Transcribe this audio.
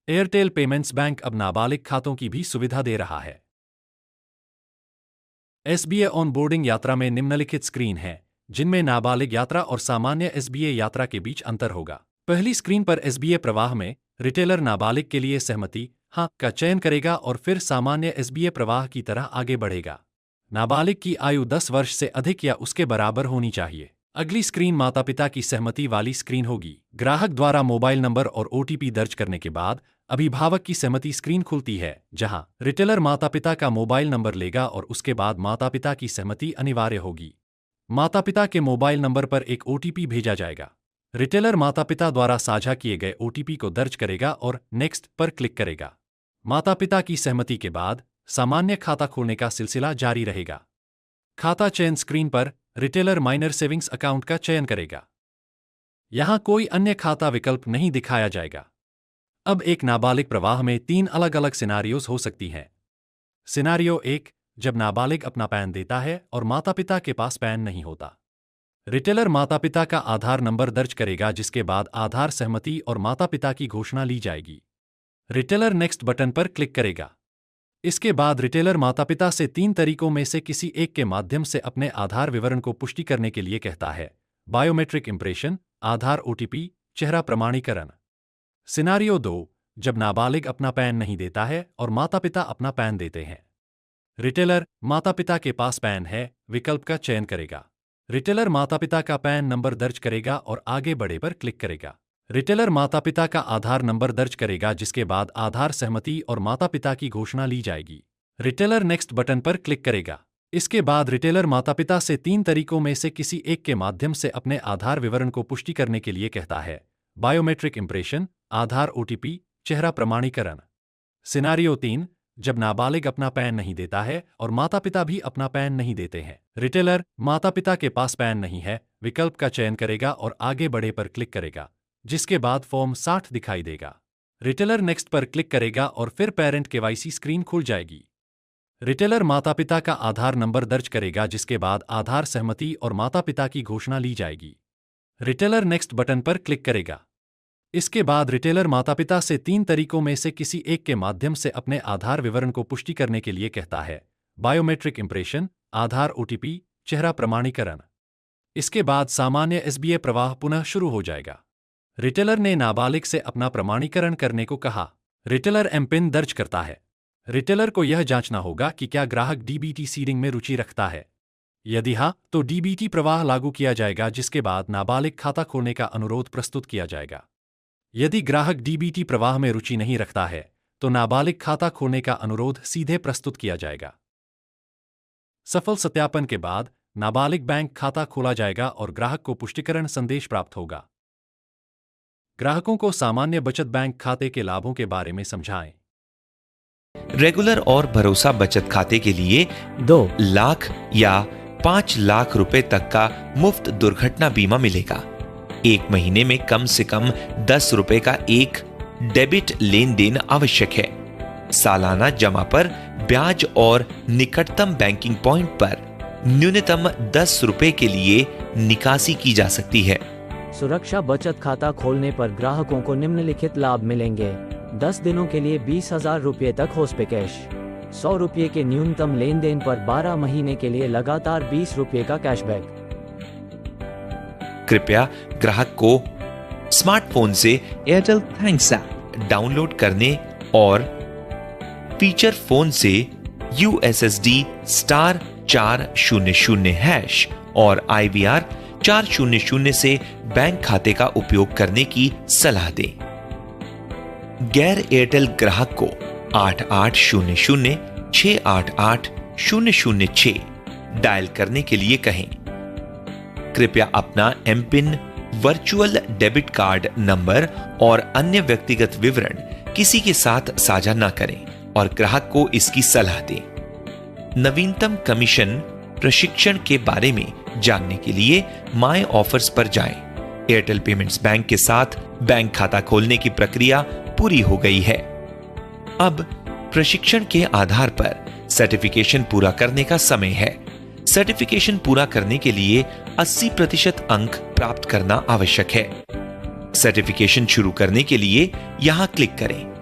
Airtel payments bank अब नाबालिग खातों की भी सुविधा दे रहा है। एसबीए ऑन बोर्डिंग यात्रा में निम्नलिखित स्क्रीन हैं, जिनमें नाबालिग यात्रा और सामान्य एसबीए यात्रा के बीच अंतर होगा। पहली स्क्रीन पर एसबीए प्रवाह में रिटेलर नाबालिग के लिए सहमति हाँ का चयन करेगा और फिर सामान्य एसबीए प्रवाह की तरह आगे बढ़ेगा। नाबालिग की आयु 10 वर्ष से अधिक या उसके बराबर होनी चाहिए। अगली स्क्रीन माता पिता की सहमति वाली स्क्रीन होगी। ग्राहक द्वारा मोबाइल नंबर और ओटीपी दर्ज करने के बाद अभिभावक की सहमति स्क्रीन खुलती है, जहां रिटेलर माता पिता का मोबाइल नंबर लेगा और उसके बाद माता पिता की सहमति अनिवार्य होगी। माता पिता के मोबाइल नंबर पर एक ओटीपी भेजा जाएगा। रिटेलर माता पिता द्वारा साझा किए गए ओटीपी को दर्ज करेगा और नेक्स्ट पर क्लिक करेगा। माता पिता की सहमति के बाद सामान्य खाता खोलने का सिलसिला जारी रहेगा। खाता चयन स्क्रीन पर रिटेलर माइनर सेविंग्स अकाउंट का चयन करेगा। यहां कोई अन्य खाता विकल्प नहीं दिखाया जाएगा। अब एक नाबालिग प्रवाह में 3 अलग अलग सिनारियोज हो सकती हैं। सिनारियो 1, जब नाबालिग अपना पैन देता है और माता पिता के पास पैन नहीं होता। रिटेलर माता पिता का आधार नंबर दर्ज करेगा, जिसके बाद आधार सहमति और माता पिता की घोषणा ली जाएगी। रिटेलर नेक्स्ट बटन पर क्लिक करेगा। इसके बाद रिटेलर माता पिता से 3 तरीकों में से किसी एक के माध्यम से अपने आधार विवरण को पुष्टि करने के लिए कहता है। बायोमेट्रिक इंप्रेशन, आधार ओटीपी, चेहरा प्रमाणीकरण। सिनारियो 2, जब नाबालिग अपना पैन नहीं देता है और माता पिता अपना पैन देते हैं। रिटेलर माता पिता के पास पैन है विकल्प का चयन करेगा। रिटेलर माता पिता का पैन नंबर दर्ज करेगा और आगे बढ़े पर क्लिक करेगा। रिटेलर माता पिता का आधार नंबर दर्ज करेगा, जिसके बाद आधार सहमति और माता पिता की घोषणा ली जाएगी। रिटेलर नेक्स्ट बटन पर क्लिक करेगा। इसके बाद रिटेलर माता पिता से 3 तरीकों में से किसी एक के माध्यम से अपने आधार विवरण को पुष्टि करने के लिए कहता है। बायोमेट्रिक इंप्रेशन, आधार ओटीपी, चेहरा प्रमाणीकरण। सिनारियो 3, जब नाबालिग अपना पैन नहीं देता है और माता पिता भी अपना पैन नहीं देते हैं। रिटेलर माता पिता के पास पैन नहीं है विकल्प का चयन करेगा और आगे बढ़े पर क्लिक करेगा, जिसके बाद फॉर्म 60 दिखाई देगा। रिटेलर नेक्स्ट पर क्लिक करेगा और फिर पेरेंट केवाईसी स्क्रीन खुल जाएगी। रिटेलर माता पिता का आधार नंबर दर्ज करेगा, जिसके बाद आधार सहमति और माता पिता की घोषणा ली जाएगी। रिटेलर नेक्स्ट बटन पर क्लिक करेगा। इसके बाद रिटेलर माता पिता से 3 तरीकों में से किसी एक के माध्यम से अपने आधार विवरण को पुष्टि करने के लिए कहता है। बायोमेट्रिक इंप्रेशन, आधार ओटीपी, चेहरा प्रमाणीकरण। इसके बाद सामान्य एसबीए प्रवाह पुनः शुरू हो जाएगा। रिटेलर ने नाबालिग से अपना प्रमाणीकरण करने को कहा। रिटेलर एमपिन दर्ज करता है। रिटेलर को यह जांचना होगा कि क्या ग्राहक डीबीटी सीडिंग में रुचि रखता है। यदि हाँ, तो डीबीटी प्रवाह लागू किया जाएगा, जिसके बाद नाबालिग खाता खोलने का अनुरोध प्रस्तुत किया जाएगा। यदि ग्राहक डीबीटी प्रवाह में रुचि नहीं रखता है, तो नाबालिग खाता खोलने का अनुरोध सीधे प्रस्तुत किया जाएगा। सफल सत्यापन के बाद नाबालिग बैंक खाता खोला जाएगा और ग्राहक को पुष्टिकरण संदेश प्राप्त होगा। ग्राहकों को सामान्य बचत बैंक खाते के लाभों के बारे में समझाएं। रेगुलर और भरोसा बचत खाते के लिए 2 लाख या 5 लाख रुपए तक का मुफ्त दुर्घटना बीमा मिलेगा। 1 महीने में कम से कम 10 रुपए का एक डेबिट लेन देन आवश्यक है। सालाना जमा पर ब्याज और निकटतम बैंकिंग पॉइंट पर न्यूनतम 10 रुपए के लिए निकासी की जा सकती है। सुरक्षा बचत खाता खोलने पर ग्राहकों को निम्नलिखित लाभ मिलेंगे। 10 दिनों के लिए 20,000 रुपये तक होस्पेकैश। 100 रुपये के न्यूनतम लेन देन पर 12 महीने के लिए लगातार 20 रुपये का कैशबैक। कृपया ग्राहक को स्मार्टफोन से एयरटेल थैंक्स ऐप डाउनलोड करने और फीचर फोन से USSD *400# और IVR 400 से बैंक खाते का उपयोग करने की सलाह दें। गैर एयरटेल ग्राहक को 8800-688-006 डायल करने के लिए कहें। कृपया अपना MPIN, virtual debit card number और अन्य व्यक्तिगत विवरण किसी के साथ साझा न करें और ग्राहक को इसकी सलाह दें। नवीनतम कमीशन प्रशिक्षण के बारे में जानने के लिए माय ऑफर्स पर जाएं। एयरटेल पेमेंट्स बैंक के साथ बैंक खाता खोलने की प्रक्रिया पूरी हो गई है। अब प्रशिक्षण के आधार पर सर्टिफिकेशन पूरा करने का समय है। सर्टिफिकेशन पूरा करने के लिए 80% अंक प्राप्त करना आवश्यक है। सर्टिफिकेशन शुरू करने के लिए यहां क्लिक करें।